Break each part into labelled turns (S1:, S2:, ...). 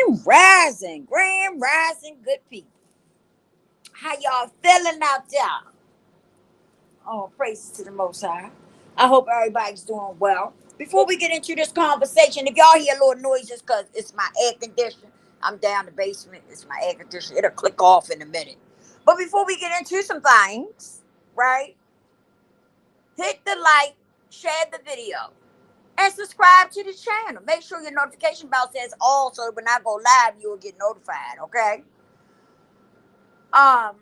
S1: Grand rising, good people. How y'all feeling out there? Oh, praises to the Most High. I hope everybody's doing well. Before we get into this conversation, if y'all hear a little noises, because it's my air conditioner, I'm down the basement. It's my air conditioner. It'll click off in a minute. But before we get into some things, right? Hit the like, share the video, and subscribe to the channel. Make sure your notification bell says all, so when I go live, you'll get notified. Okay. Um,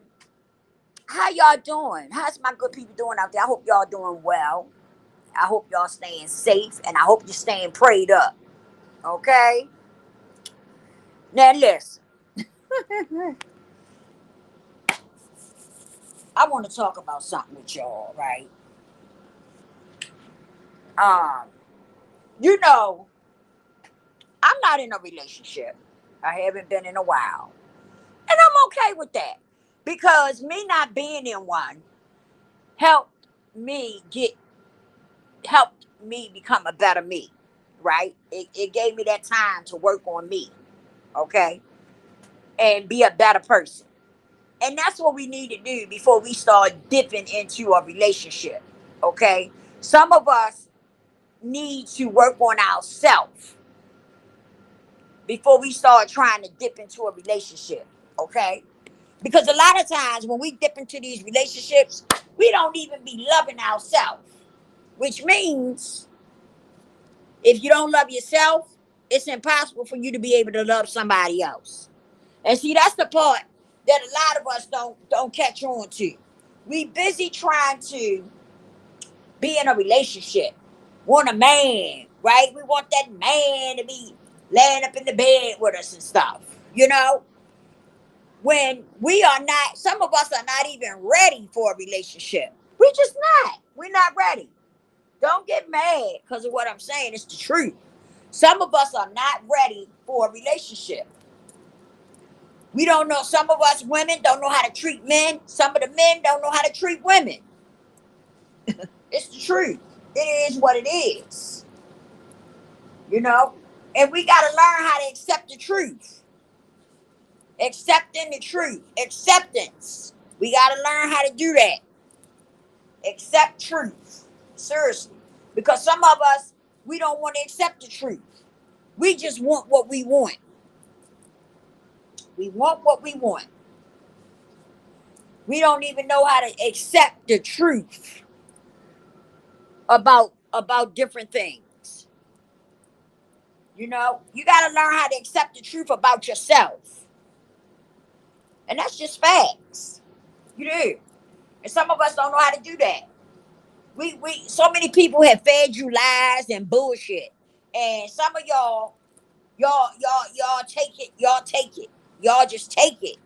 S1: how y'all doing? How's my good people doing out there? I hope y'all doing well. I hope y'all staying safe, and I hope you're staying prayed up. Okay. Now listen, I want to talk about something with y'all, right? Um, you know, I'm not in a relationship. I haven't been in a while, and I'm okay with that because me not being in one helped me get helped me become a better me, right? It gave me that time to work on me, okay, and be a better person. And that's what we need to do before we start dipping into a relationship, okay? Some of us need to work on ourselves before we start trying to dip into a relationship, okay? Because a lot of times when we dip into these relationships, we don't even be loving ourselves, which means if you don't love yourself, it's impossible for you to be able to love somebody else. And see, that's the part that a lot of us don't catch on to. We busy trying to be in a relationship, want a man, right? We want that man to be laying up in the bed with us and stuff, you know? When we are not, some of us are not even ready for a relationship. We just not. We're not ready. Don't get mad because of what I'm saying. It's the truth. Some of us are not ready for a relationship. We don't know. Some of us women don't know how to treat men. Some of the men don't know how to treat women. It's the truth. It is what it is. You know? And we got to learn how to accept the truth. Accepting the truth. Acceptance. We got to learn how to do that. Accept truth. Seriously. Because some of us, we don't want to accept the truth. We just want what we want. We want what we want. We don't even know how to accept the truth about different things. You know, you got to learn how to accept the truth about yourself. And that's just facts. You do. And some of us don't know how to do that. We so many people have fed you lies and bullshit. And some of y'all take it, y'all take it. Y'all just take it.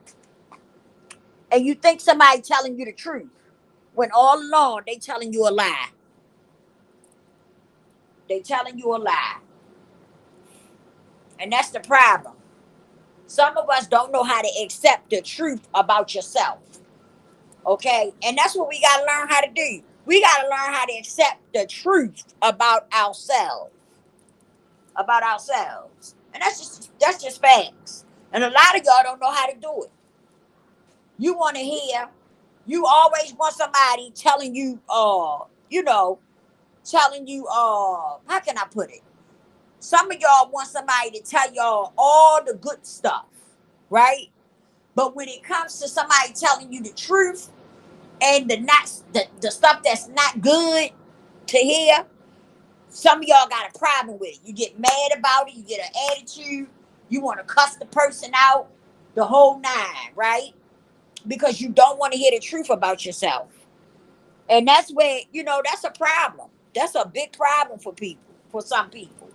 S1: And you think somebody telling you the truth when all along they telling you a lie. They telling you a lie. And that's the problem. Some of us don't know how to accept the truth about yourself. Okay? And that's what we got to learn how to do. We got to learn how to accept the truth about ourselves. About ourselves. And that's just facts. And a lot of y'all don't know how to do it. You want to hear, you always want somebody telling you, telling you, how can I put it? Some of y'all want somebody to tell y'all all the good stuff, right? But when it comes to somebody telling you the truth and the stuff that's not good to hear, some of y'all got a problem with it. You get mad about it, you get an attitude, you want to cuss the person out, the whole nine, right? Because you don't want to hear the truth about yourself. And that's where, that's a problem. That's a big problem for people, for some people.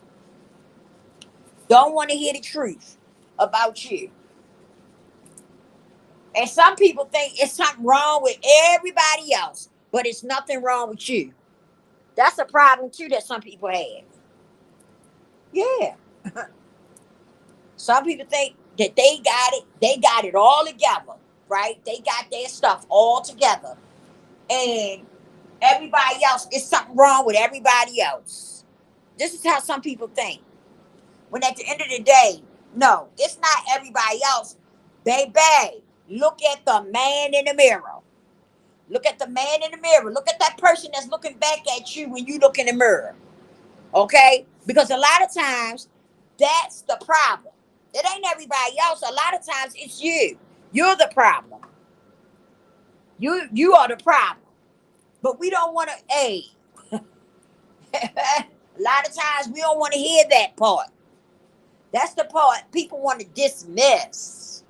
S1: Don't want to hear the truth about you. And some people think it's something wrong with everybody else, but it's nothing wrong with you. That's a problem too that some people have. Yeah. Some people think that they got it all together, right? They got their stuff all together. And everybody else, is something wrong with everybody else. This is how some people think. When at the end of the day, No, it's not everybody else. Baby, look at the man in the mirror. Look at the man in the mirror. Look at that person that's looking back at you when you look in the mirror. Okay? Because a lot of times, that's the problem. It ain't everybody else. A lot of times, it's you. You're the problem. You are the problem. But we don't want to, hey, a lot of times we don't want to hear that part. That's the part people want to dismiss.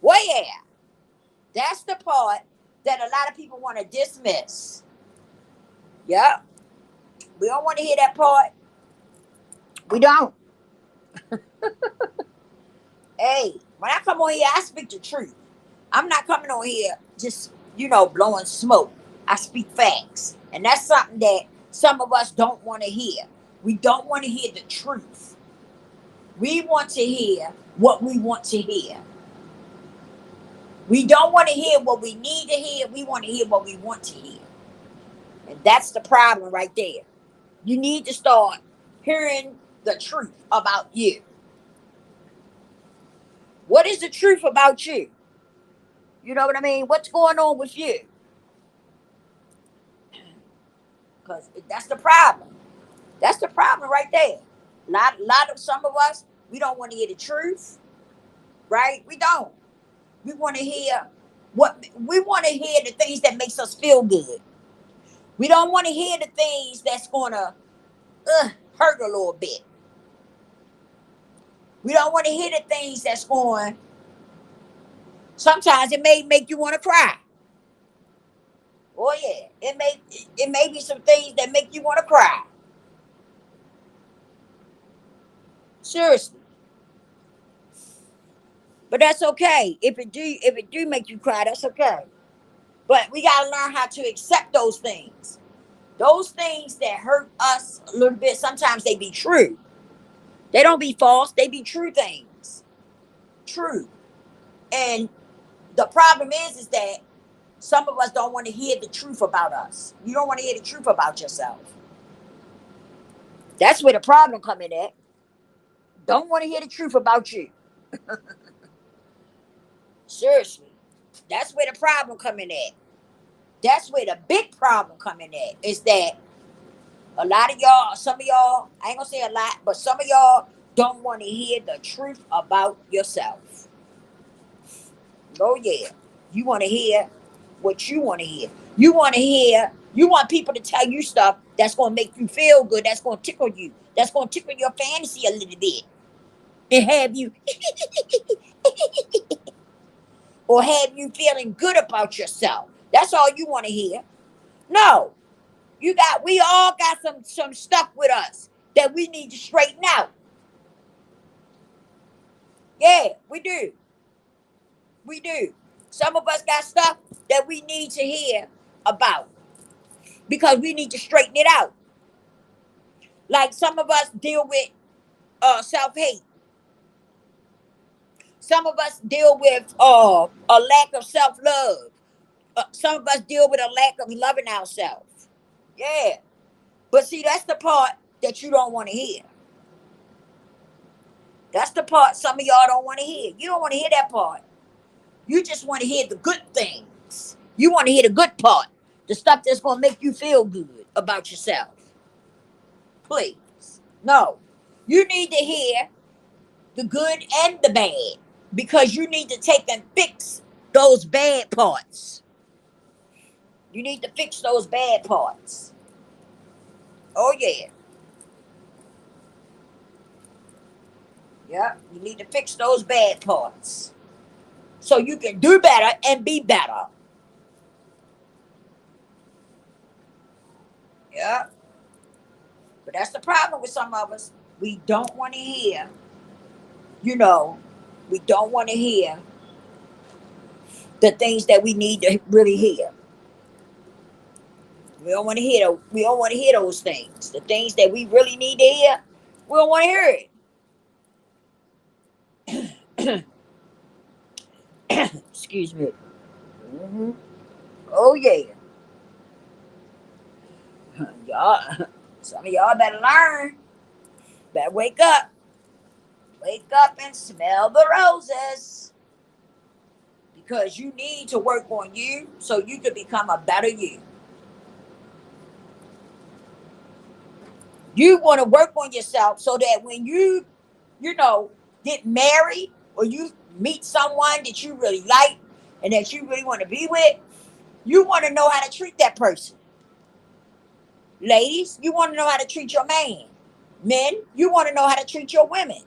S1: Well, yeah, that's the part that a lot of people want to dismiss. Yep, we don't want to hear that part. We don't. Hey, when I come on here, I speak the truth. I'm not coming on here just, blowing smoke. I speak facts. And that's something that some of us don't want to hear. We don't want to hear the truth. We want to hear what we want to hear. We don't want to hear what we need to hear. We want to hear what we want to hear. And that's the problem right there. You need to start hearing the truth about you. What is the truth about you? You know what I mean? What's going on with you? Because that's the problem. That's the problem right there. Lot of some of us, we don't want to hear the truth, right? We don't. We want to hear the things that makes us feel good. We don't want to hear the things that's gonna hurt a little bit. We don't want to hear the things that's going. Sometimes it may make you want to cry. Oh yeah, it may be some things that make you want to cry. Seriously, but that's okay. If it do make you cry, that's okay. But we gotta learn how to accept those things. Those things that hurt us a little bit. Sometimes they be true. They don't be false. They be true things. True. And the problem is that some of us don't want to hear the truth about us. You don't want to hear the truth about yourself. That's where the problem come in at. Don't want to hear the truth about you. Seriously. That's where the problem come in at. That's where the big problem come in at. Is that a lot of y'all, some of y'all, I ain't gonna say a lot, but some of y'all don't want to hear the truth about yourself. Oh yeah. You want to hear what you want to hear. You want people to tell you stuff that's going to make you feel good, that's going to tickle you, that's going to tickle your fantasy a little bit, and have you, or have you feeling good about yourself. That's all you want to hear. No, we all got some stuff with us that we need to straighten out. Yeah, we do. We do. Some of us got stuff that we need to hear about because we need to straighten it out. Like some of us deal with self hate. Some of us deal with a lack of self love. Some of us deal with a lack of loving ourselves. Yeah. But see, that's the part that you don't want to hear. That's the part some of y'all don't want to hear. You don't want to hear that part. You just want to hear the good things. You want to hear the good part. The stuff that's going to make you feel good about yourself. Please. No. You need to hear the good and the bad because you need to take and fix those bad parts. You need to fix those bad parts. Oh yeah. Yeah. You need to fix those bad parts. So you can do better and be better. Yeah. But that's the problem with some of us. We don't want to hear, you know, we don't want to hear the things that we need to really hear. We don't want to hear those things. The things that we really need to hear, we don't want to hear it. Excuse me. Hmm. Oh yeah, y'all. Some of y'all better learn. Better wake up. Wake up and smell the roses. Because you need to work on you so you can become a better you. You want to work on yourself so that when you know, get married or you meet someone that you really like and that you really want to be with, you want to know how to treat that person. Ladies, you want to know how to treat your man. Men, you want to know how to treat your women.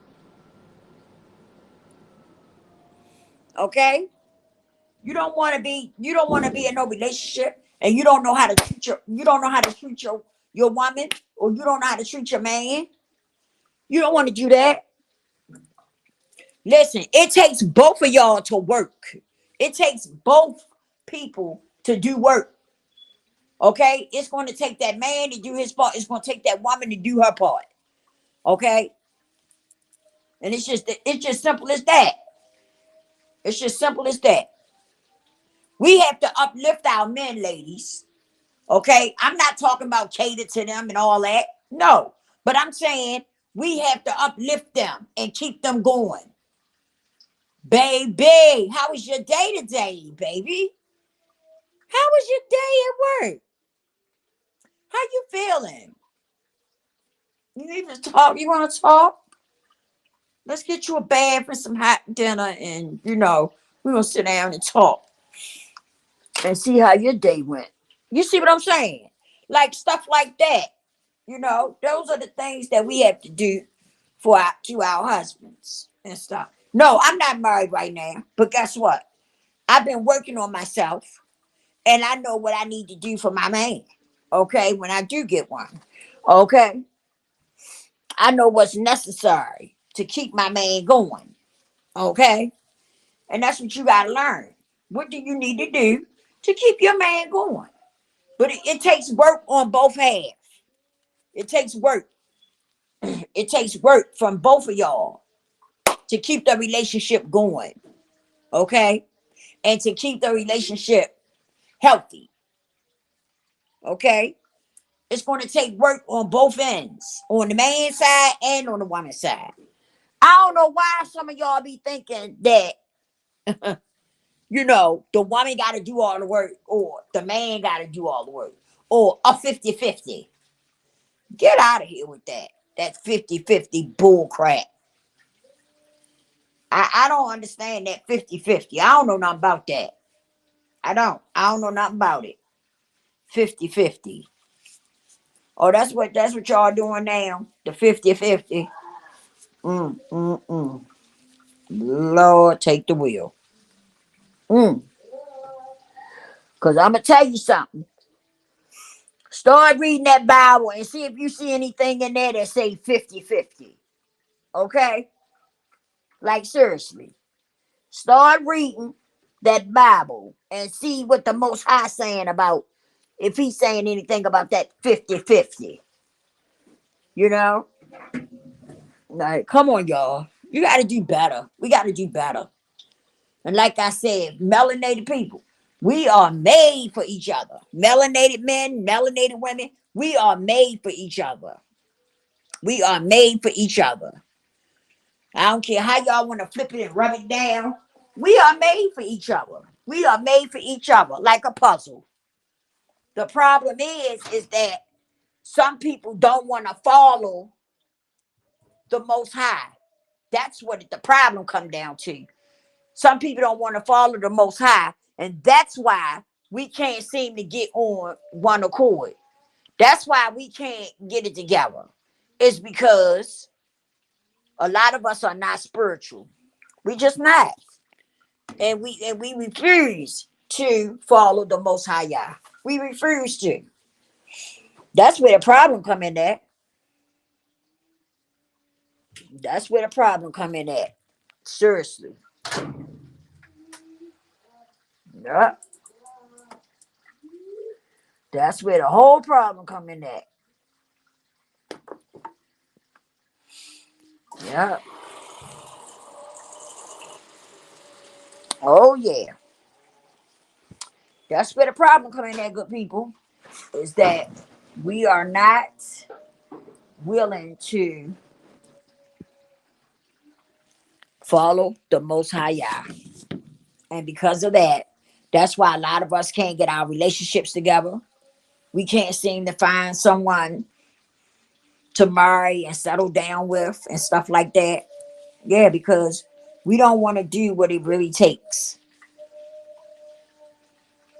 S1: Okay? You don't want to be in no relationship and you don't know how to treat your woman, or you don't know how to treat your man. You don't want to do that. Listen, it takes both of y'all to work. It takes both people to do work. Okay? It's going to take that man to do his part. It's going to take that woman to do her part. Okay? And it's just simple as that. It's just simple as that. We have to uplift our men, ladies. Okay? I'm not talking about cater to them and all that. No. But I'm saying we have to uplift them and keep them going. Baby, how was your day today, baby? How was your day at work? How you feeling? You need to talk. You want to talk? Let's get you a bath and some hot dinner, and we're gonna sit down and talk and see how your day went. You see what I'm saying? Like stuff like that. Those are the things that we have to do to our husbands and stuff. No, I'm not married right now, but guess what? I've been working on myself, and I know what I need to do for my man. Okay, when I do get one. Okay, I know what's necessary to keep my man going. Okay, and that's what you got to learn. What do you need to do to keep your man going? But it takes work on both halves. It takes work. It takes work from both of y'all to keep the relationship going. Okay, and to keep the relationship healthy. Okay, it's going to take work on both ends, on the man's side and on the woman's side. I don't know why some of y'all be thinking that, the woman got to do all the work or the man got to do all the work or a 50-50. Get out of here with that. That 50-50 bull crap. I don't understand that 50-50. I don't know nothing about that. I don't know nothing about it. 50-50. Oh, that's what y'all doing now. The 50-50. Mm, mm, mm. Lord, take the wheel. Mm. Because I'm going to tell you something. Start reading that Bible and see if you see anything in there that say 50-50. Okay? Like, seriously. Start reading that Bible and see what the Most High saying about, if he's saying anything about that 50-50. You know? Like, come on, y'all. You got to do better. We got to do better. And like I said, melanated people, we are made for each other. Melanated men, melanated women, we are made for each other. We are made for each other. I don't care how y'all want to flip it and rub it down. We are made for each other. We are made for each other like a puzzle. The problem is that some people don't want to follow the Most High. That's what the problem come down to. Some people don't want to follow the Most High, and that's why we can't seem to get on one accord. That's why we can't get it together. It's because a lot of us are not spiritual. We just not, and we refuse to follow the Most High Yah. We refuse to. That's where the problem come in at. That's where the problem come in at. Seriously. Yeah. That's where the whole problem come in at. Yeah. Oh yeah. That's where the problem come in at, good people. Is that we are not willing to follow the Most High Yah. And because of that, that's why a lot of us can't get our relationships together. We can't seem to find someone to marry and settle down with and stuff like that. Yeah, because we don't want to do what it really takes.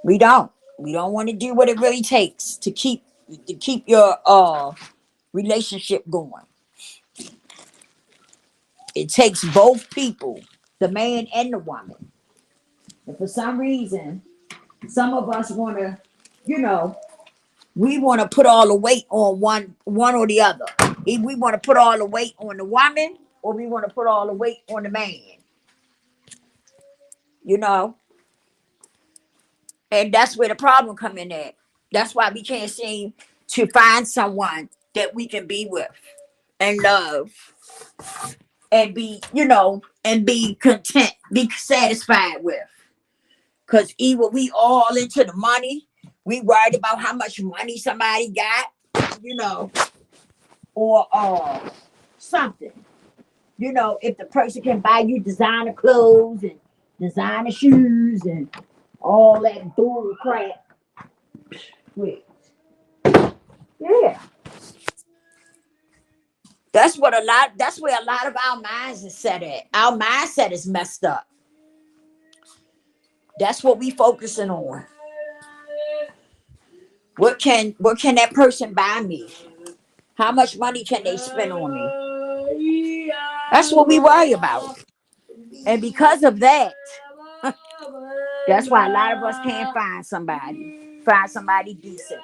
S1: We don't. We don't want to do what it really takes to keep your relationship going. It takes both people, the man and the woman. And for some reason, some of us want to, you know, we want to put all the weight on one or the other. If we want to put all the weight on the woman, or we want to put all the weight on the man. You know, and that's where the problem come in at. That's why we can't seem to find someone that we can be with and love and be, and be content, be satisfied with. Because either we all into the money, we worried about how much money somebody got, or something. If the person can buy you designer clothes and designer shoes and all that bull crap. Wait. Yeah. That's where a lot of our minds is set at. Our mindset is messed up. That's what we focusing on. What can that person buy me? How much money can they spend on me? That's what we worry about. And because of that, that's why a lot of us can't find somebody decent.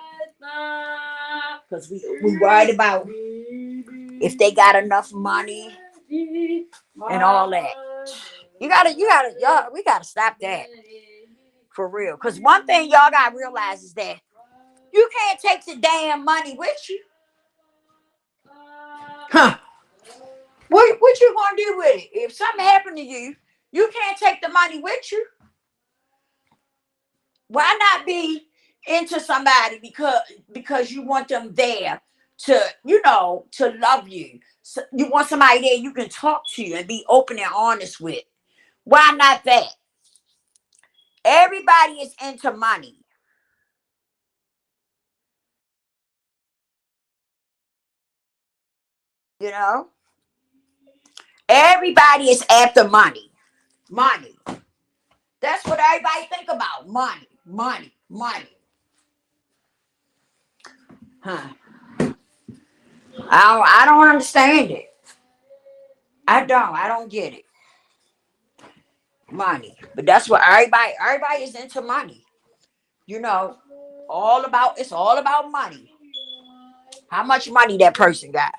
S1: Because we worried about if they got enough money and all that. We gotta stop that. For real. Because one thing y'all gotta realize is that you can't take the damn money with you. Huh. What you gonna do with it? If something happened to you, you can't take the money with you. Why not be into somebody because you want them there to love you? So you want somebody there you can talk to and be open and honest with. Why not that? Everybody is into money. Everybody is after money. Money. That's what everybody think about. Money. Money. Money. Huh. I don't understand it. I don't get it. Money. But that's what everybody is into money. It's all about money. How much money that person got?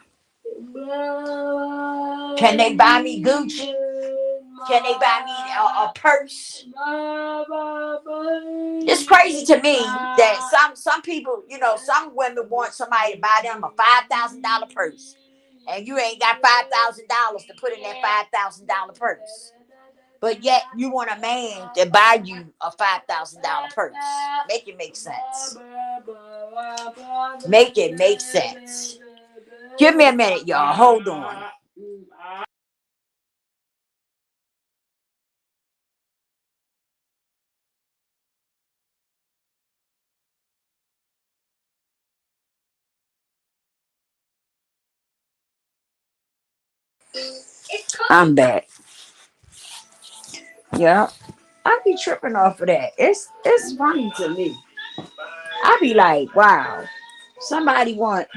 S1: Can they buy me Gucci? Can they buy me a purse? It's crazy to me that some people, some women want somebody to buy them a $5,000 purse, and you ain't got $5,000 to put in that $5,000 purse. But yet you want a man to buy you a $5,000 purse. Make it make sense. Make it make sense. Give me a minute, y'all. Hold on. I'm back. Yeah. I be tripping off of that. It's funny to me. I be like, wow, somebody want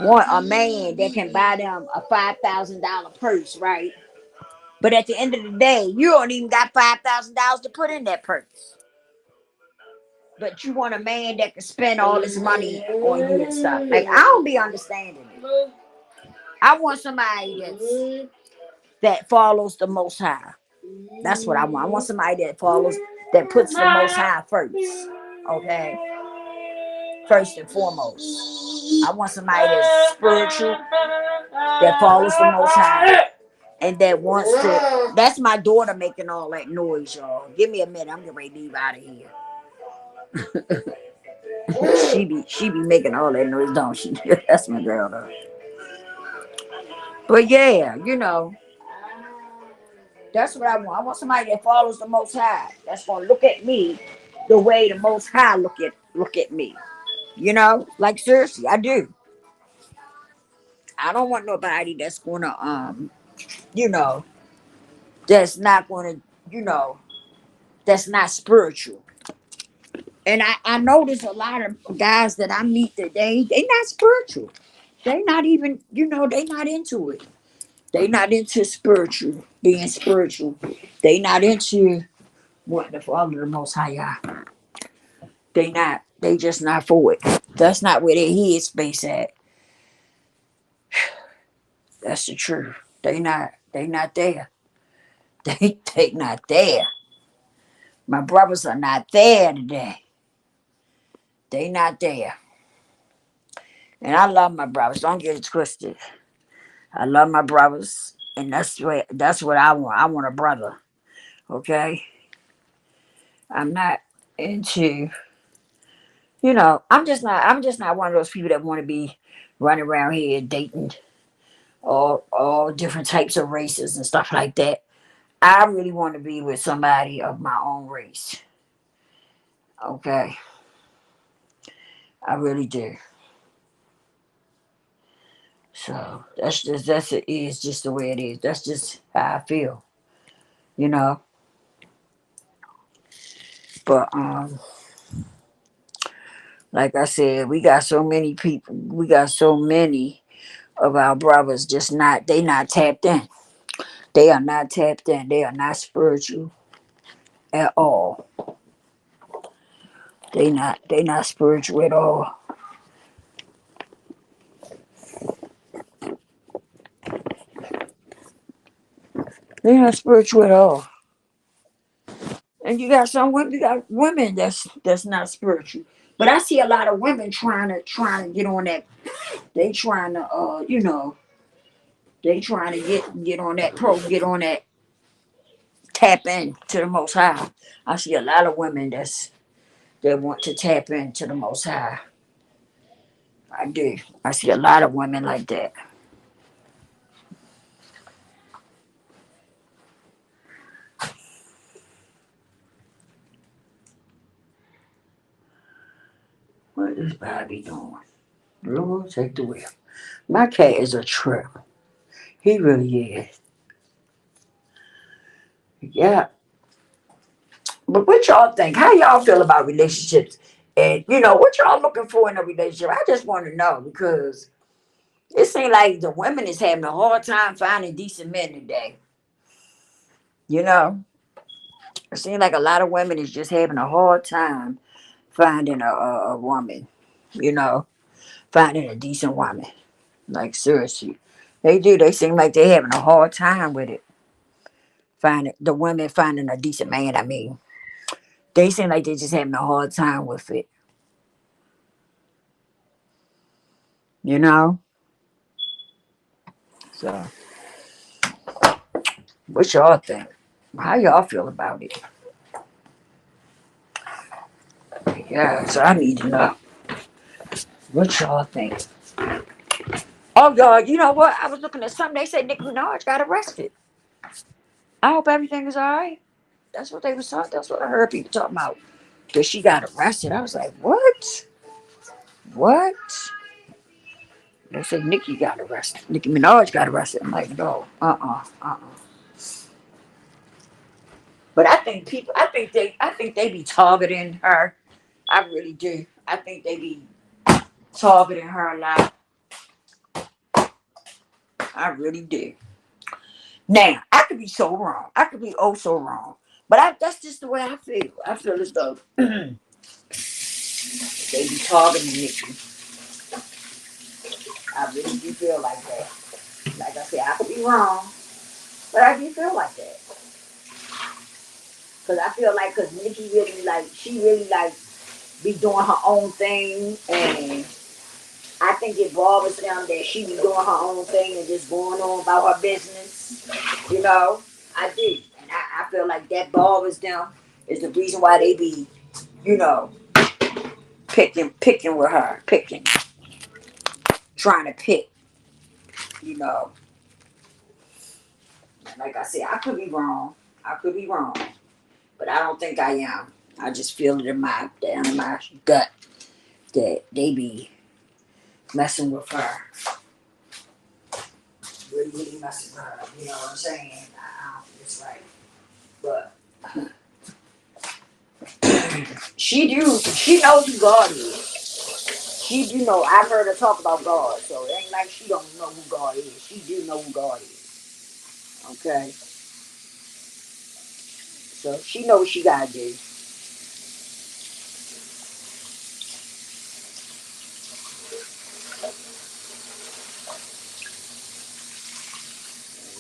S1: a man that can buy them a $5,000 purse, right? But at the end of the day, you don't even got $5,000 to put in that purse. But you want a man that can spend all this money on you and stuff. Like, I don't be understanding it. I want somebody that follows the Most High. That's what I want. I want somebody that puts the Most High first. Okay? First and foremost. I want somebody that's spiritual, that follows the Most High, and that wants to. That's my daughter making all that noise, y'all. Give me a minute. I'm getting ready to leave out of here. she be making all that noise, don't she? That's my girl, though. But yeah, That's what I want. I want somebody that follows the Most High. That's gonna look at me the way the Most High look at me. You know, like seriously, I do. I don't want nobody that's gonna you know, that's not gonna, you know, that's not spiritual. And I notice a lot of guys that I meet today, they not spiritual. They not even, they not into it. They not into spiritual, being spiritual. They not into wanting to follow the Most High. They not. They just not for it. That's not where their head space at. That's the truth. They not. They not there. They not there. My brothers are not there today. They not there. And I love my brothers. Don't get it twisted. I love my brothers, and that's what I want. I want a brother. Okay. I'm not into. I'm just not one of those people that want to be running around here dating all different types of races and stuff like that. I really want to be with somebody of my own race. Okay, I really do. So it is just the way it is. That's just how I feel, you know. But like I said, we got so many people. We got so many of our brothers just not. They not tapped in. They are not tapped in. They are not spiritual at all. They not spiritual at all. They not spiritual at all. And you got women that's not spiritual. But I see a lot of women trying to get on that. They trying to they trying to get on that tap in to the Most High. I see a lot of women that want to tap into the Most High. I do. I see a lot of women like that. What is Bobby doing? Lord, take the wheel. My cat is a trip. He really is. Yeah. But what y'all think? How y'all feel about relationships? And what y'all looking for in a relationship? I just want to know because it seems like the women is having a hard time finding decent men today. You know, it seems like a lot of women is just having a hard time finding a woman. You know, finding a decent woman. Like seriously, they do. They seem like they're having a hard time with it. Finding the women finding a decent man. I mean, they seem like they're just having a hard time with it. You know. So, what y'all think? How y'all feel about it? Yeah, so I need to know what y'all think. Oh, God, you know what? I was looking at something. They said Nicki Minaj got arrested. I hope everything is all right. That's what they was talking. That's what I heard people talking about. That she got arrested. I was like, what? What? They said Nicki got arrested. Nicki Minaj got arrested. I'm like, no, But I think they be targeting her. I really do. I think they be targeting her a lot. I really do. Now, I could be so wrong. I could be oh so wrong. But that's just the way I feel. I feel as though they be targeting Nikki. I really do feel like that. Like I said, I could be wrong, but I do feel like that. Cause I feel like, cause Nikki really like, she really like be doing her own thing, and I think it bothers them that she be doing her own thing and just going on about her business. You know, I do, and I feel like that bothers them. Is the reason why they be, you know, picking with her, trying to pick, you know. Like I said, I could be wrong. I could be wrong. But I don't think I am. I just feel it in my down in my gut that they be messing with her. Really, really messing with her. You know what I'm saying? I don't think it's right. But she knows who God is. She do know. I've heard her talk about God, so it ain't like she don't know who God is. She do know who God is. Okay, so she knows what she gotta do.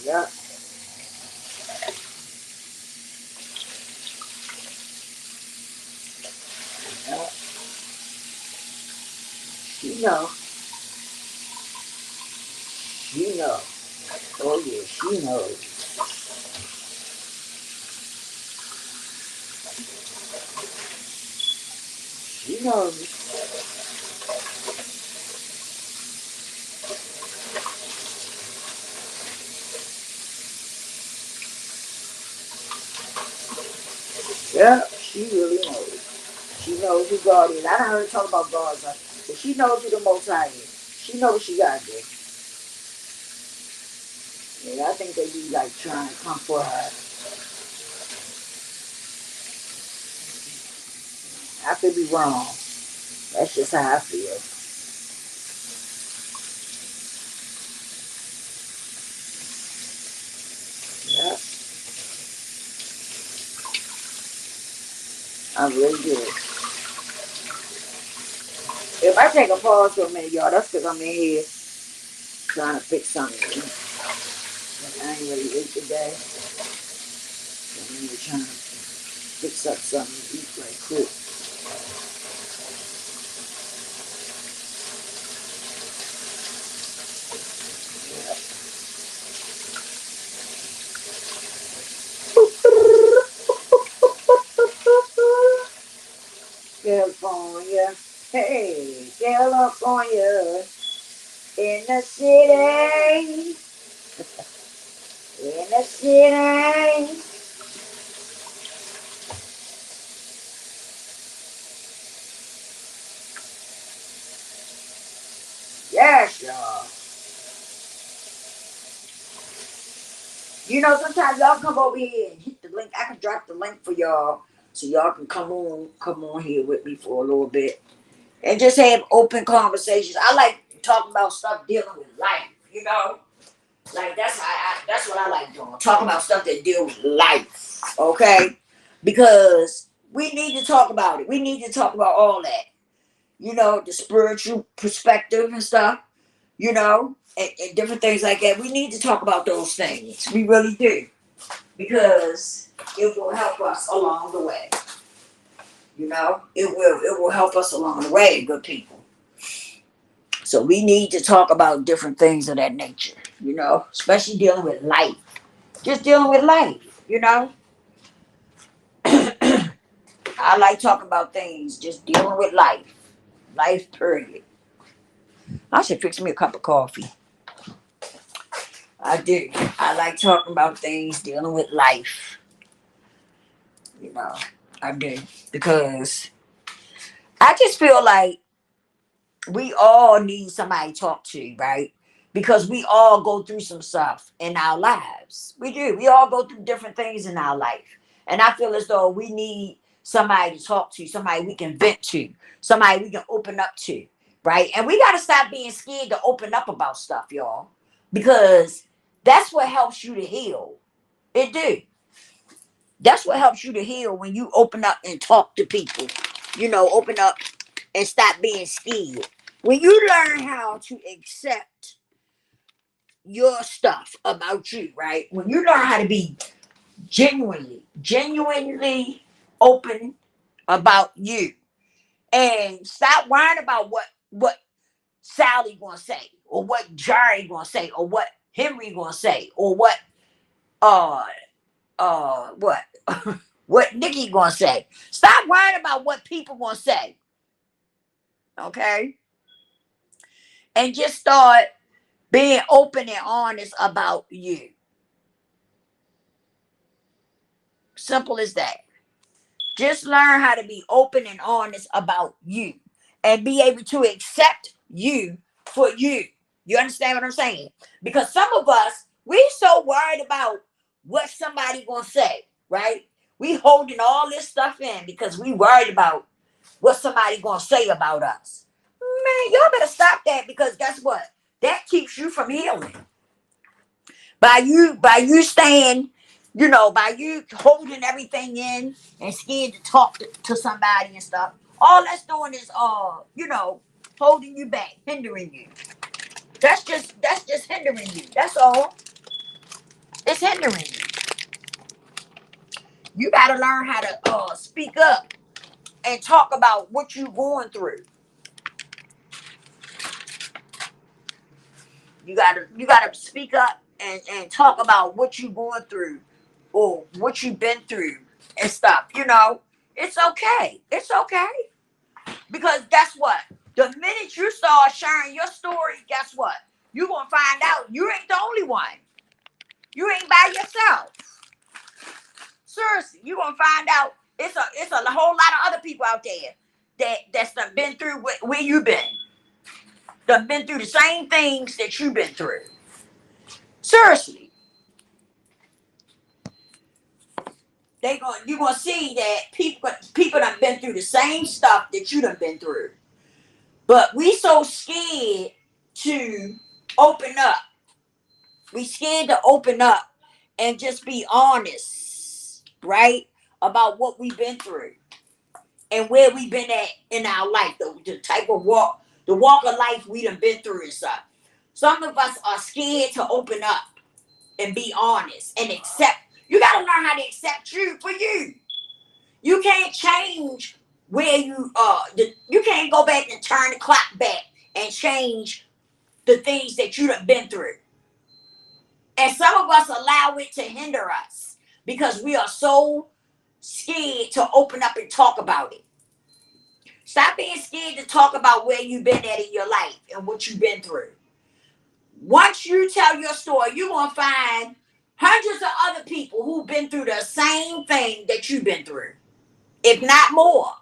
S1: Yep, yep. She know. She know. Oh yeah, she knows. She knows. Yeah, she really knows. She knows who God is. I done heard her talk about God, but she knows who the Most High is. She knows what she gotta do. Yeah, I think they be like trying to come for her. I could be wrong. That's just how I feel. Yeah, I really do. If I take a pause for a minute, y'all, that's because I'm in here trying to fix something. I ain't really ate today. So I'm in here trying to fix up something to eat right quick. California, hey, California, in the city, in the city. Yes, y'all. You know, sometimes y'all come over here and hit the link. I can drop the link for y'all so y'all can come on here with me for a little bit and just have open conversations. I like talking about stuff dealing with life, you know? Like that's what I like doing. Talking about stuff that deal with life. Okay? Because we need to talk about it. We need to talk about all that. You know, the spiritual perspective and stuff, you know, and different things like that. We need to talk about those things. We really do. Because it will help us along the way. You know, it will help us along the way, good people. So we need to talk about different things of that nature, you know, especially dealing with life. Just dealing with life, you know. I like talking about things, just dealing with life. Life, period. I should fix me a cup of coffee. I do. I like talking about things, dealing with life, you know. I do. Because I just feel like we all need somebody to talk to, right? Because we all go through some stuff in our lives. We do. We all go through different things in our life. And I feel as though we need somebody to talk to, somebody we can vent to, somebody we can open up to, right? And we got to stop being scared to open up about stuff, y'all, because that's what helps you to heal. It do. That's what helps you to heal when you open up and talk to people. You know, open up and stop being scared. When you learn how to accept your stuff about you, right? When you learn how to be genuinely open about you and stop worrying about what Sally gonna say or what Jerry gonna say or what Henry gonna say or uh what what Nikki gonna say. Stop worrying about what people gonna say, okay? And just start being open and honest about you. Simple as that. Just learn how to be open and honest about you and be able to accept you for you. You understand what I'm saying? Because some of us, we so worried about what somebody gonna say, right? We holding all this stuff in because we worried about what somebody gonna say about us. Man, y'all better stop that, because guess what? That keeps you from healing. By you staying, by you holding everything in and scared to talk to somebody and stuff, all that's doing is holding you back, hindering you. That's just hindering you. That's all. It's hindering you. You gotta learn how to speak up and talk about what you're going through. You gotta speak up and talk about what you're going through or what you've been through and stuff. It's okay. It's okay. Because guess what? The minute you start sharing your story, guess what? You're gonna find out you ain't the only one. You ain't by yourself. Seriously, you're gonna find out it's a whole lot of other people out there that's done been through where you've been. Done been through the same things that you've been through. Seriously. You're gonna see that people done been through the same stuff that you done been through. But we so scared to open up. We scared to open up and just be honest, right? About what we've been through and where we've been at in our life, the type of the walk of life we done been through and stuff. Some of us are scared to open up and be honest and accept. You got to learn how to accept you for you. You can't change where you are. You can't go back and turn the clock back and change the things that you done been through. And some of us allow it to hinder us because we are so scared to open up and talk about it. Stop being scared to talk about where you've been at in your life and what you've been through. Once you tell your story, you're going to find hundreds of other people who've been through the same thing that you've been through, if not more.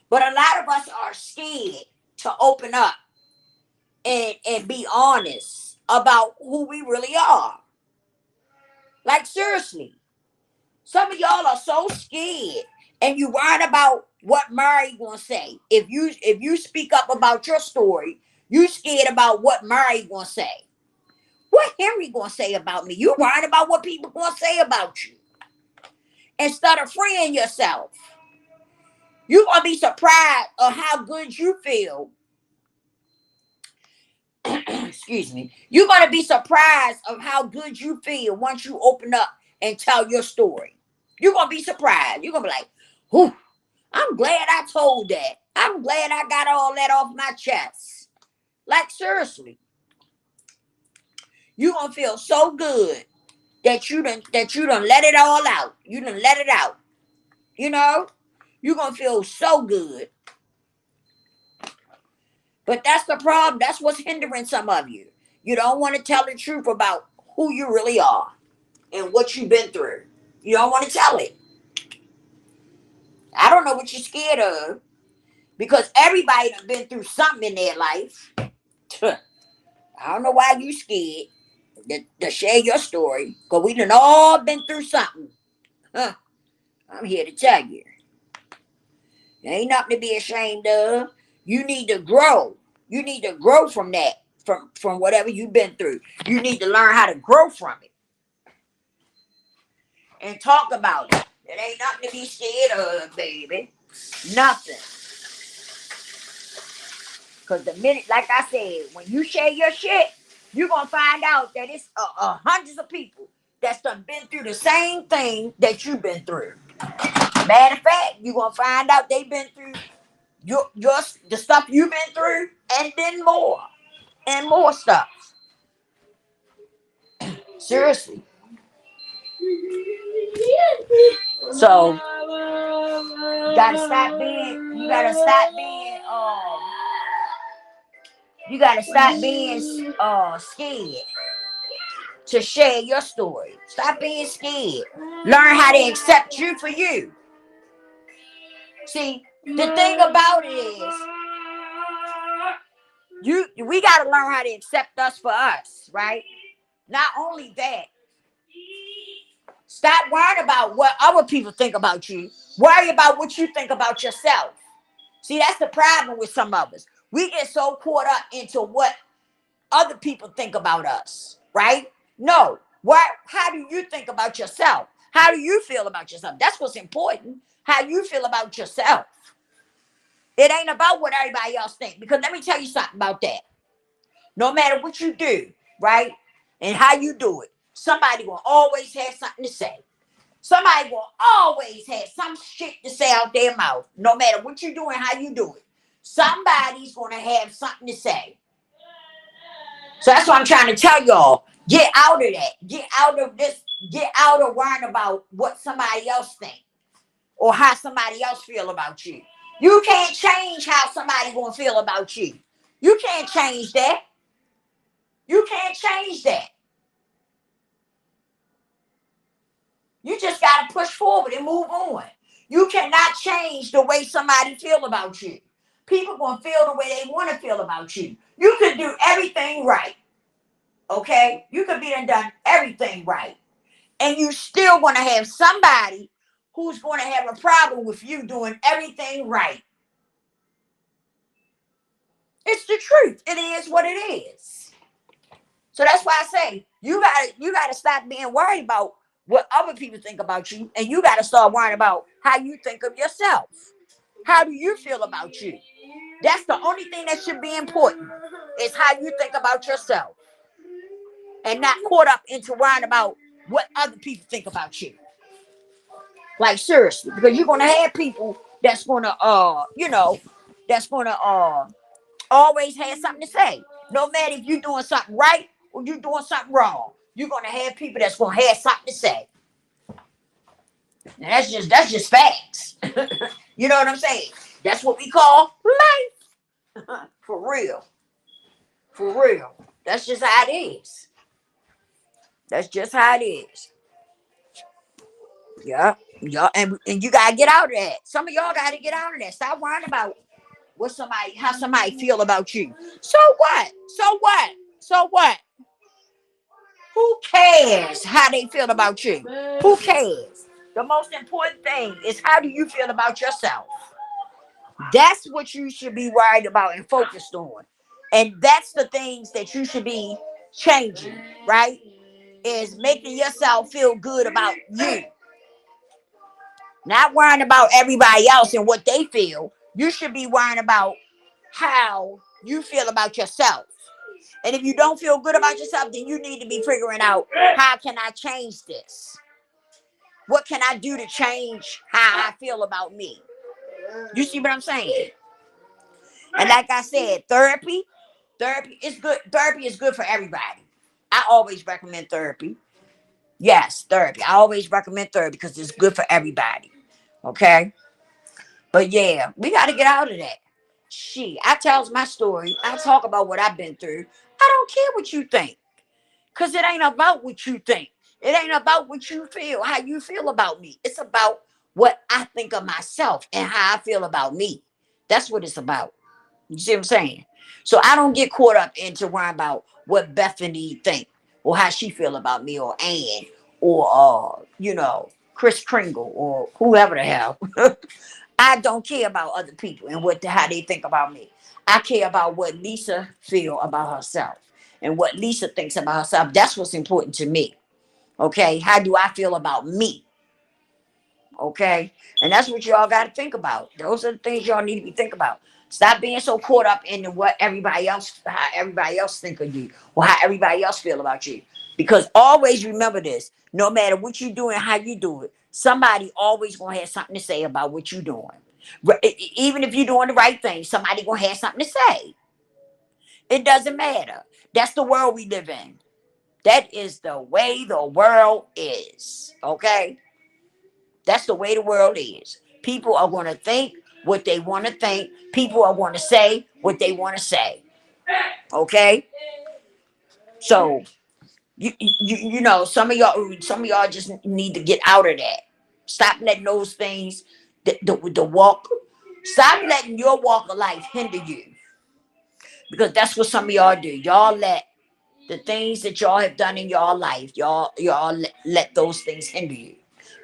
S1: But a lot of us are scared to open up and be honest about who we really are. Like, seriously. Some of y'all are so scared and you worried about what Murray gonna say. If you speak up about your story, you scared about what Murray gonna say. What Henry gonna say about me? You worried about what people gonna say about you. Instead of freeing yourself. You're gonna be surprised of how good you feel. Excuse me. You're gonna be surprised of how good you feel once you open up and tell your story. You're gonna be surprised. You're gonna be like, whew, I'm glad I told that. I'm glad I got all that off my chest. Like, seriously. You're gonna feel so good that you done let it all out. You done let it out. You're gonna feel so good. But that's the problem. That's what's hindering some of you. You don't want to tell the truth about who you really are and what you've been through. You don't want to tell it. I don't know what you're scared of, because everybody done been through something in their life. I don't know why you scared to share your story, because we done all been through something. I'm here to tell you. There ain't nothing to be ashamed of. You need to grow. You need to grow from that, from whatever you've been through. You need to learn how to grow from it. And talk about it. It ain't nothing to be scared of, baby. Nothing. Because the minute, like I said, when you share your shit, you're going to find out that it's hundreds of people that's done been through the same thing that you've been through. Matter of fact, you're going to find out they've been through the stuff you've been through, and then more. And more stuff. Seriously. So, you gotta stop being scared. to share your story. Stop being scared. Learn how to accept you for you. See, the thing about it is, we got to learn how to accept us for us, right? Not only that, stop worrying about what other people think about you. Worry about what you think about yourself. See, that's the problem with some of us. We get so caught up into what other people think about us, right? No. How do you think about yourself? How do you feel about yourself? That's what's important. How you feel about yourself. It ain't about what everybody else thinks. Because let me tell you something about that. No matter what you do, right? And how you do it, somebody will always have something to say. Somebody will always have some shit to say out their mouth. No matter what you do and how you do it. Somebody's going to have something to say. So that's what I'm trying to tell y'all. Get out of that. Get out of this. Get out of worrying about what somebody else thinks or how somebody else feel about you. You can't change how somebody gonna feel about you. You can't change that. You can't change that. You just gotta push forward and move on. You cannot change the way somebody feel about you. People gonna feel the way they want to feel about you. You could do everything right. Okay? You could be done everything right. And you still gonna have somebody who's gonna have a problem with you doing everything right. It's the truth. It is what it is. So that's why I say you gotta stop being worried about what other people think about you, and you gotta start worrying about how you think of yourself. How do you feel about you? That's the only thing that should be important, is how you think about yourself. And not caught up into worrying about what other people think about you. Like seriously, because you're gonna have people that's gonna that's gonna always have something to say. No matter if you're doing something right or you're doing something wrong, you're gonna have people that's gonna have something to say. And that's just facts. You know what I'm saying? That's what we call life. For real. For real. That's just how it is. That's just how it is. Yeah. Yeah. And you gotta get out of that. Some of y'all gotta get out of that. Stop worrying about how somebody feel about you. So what? So what? So what? Who cares how they feel about you? Who cares? The most important thing is, how do you feel about yourself? That's what you should be worried about and focused on. And that's the things that you should be changing, right? Is making yourself feel good about you. Not worrying about everybody else and what they feel. You should be worrying about how you feel about yourself. And if you don't feel good about yourself, then you need to be figuring out, how can I change this? What can I do to change how I feel about me? You see what I'm saying? And like I said, therapy is good. Therapy is good for everybody. I always recommend therapy. Yes, therapy. I always recommend therapy because it's good for everybody. Okay? But yeah, we got to get out of that. Shit, I tells my story. I talk about what I've been through. I don't care what you think. Because it ain't about what you think. It ain't about what you feel, how you feel about me. It's about what I think of myself and how I feel about me. That's what it's about. You see what I'm saying? So I don't get caught up into worrying about what Bethany think or how she feel about me, or Ann, or Chris Kringle, or whoever the hell. I don't care about other people and how they think about me. I care about what Lisa feel about herself and what Lisa thinks about herself. That's what's important to me. Okay, how do I feel about me? Okay, and that's what y'all got to think about. Those are the things y'all need to be thinking about. Stop being so caught up in how everybody else think of you, or how everybody else feel about you. Because always remember this: no matter what you do and how you do it, somebody always gonna have something to say about what you're doing. Even if you're doing the right thing, somebody gonna have something to say. It doesn't matter. That's the world we live in. That is the way the world is. Okay? That's the way the world is. People are going to think what they want to think. People are going to say what they want to say. Okay? So, You know, some of y'all just need to get out of that. Stop letting those things, the walk, stop letting your walk of life hinder you, because that's what some of y'all do. Y'all let the things that y'all have done in your life, y'all let those things hinder you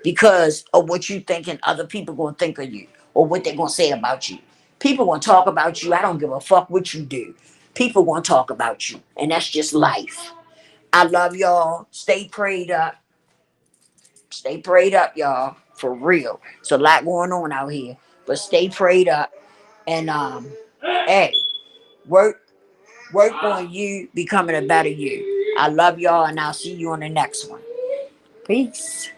S1: because of what you think and other people gonna think of you or what they're gonna say about you. People gonna talk about you. I don't give a fuck what you do. People gonna talk about you, and that's just life. I love y'all. Stay prayed up. Stay prayed up, y'all. For real. It's a lot going on out here. But stay prayed up. And hey, work work on you becoming a better you. I love y'all and I'll see you on the next one. Peace.